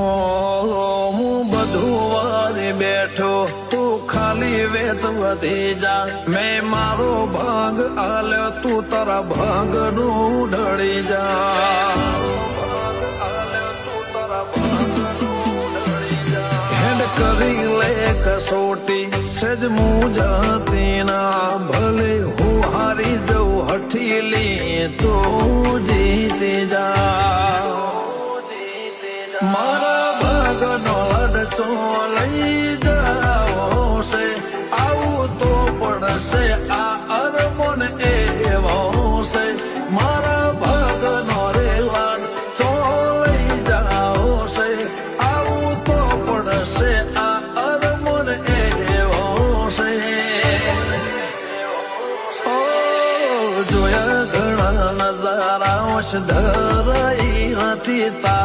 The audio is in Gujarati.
હું બધું વારી બેઠો તું ખાલી વેત વધી જા મેં મારો ભાગ આલ્યો તું તારા ભાગ નું ઢળી જા હેડ કરી લે કસોટી સેજ મુજાતી ના ભલે હું હારી જઉં હઠીલી તો જીતી જા મારા ભાગનો લડચો લઈ જાઓ છે આવું તો પડશે આ અરમોન એવો છે મારા ભાગનો રે લડચો લઈ જાઓ છે આવું તો પડશે આ અરમોન એવો છે ઓ જોયા ઘણા નજારા ધરાઈ નથી તા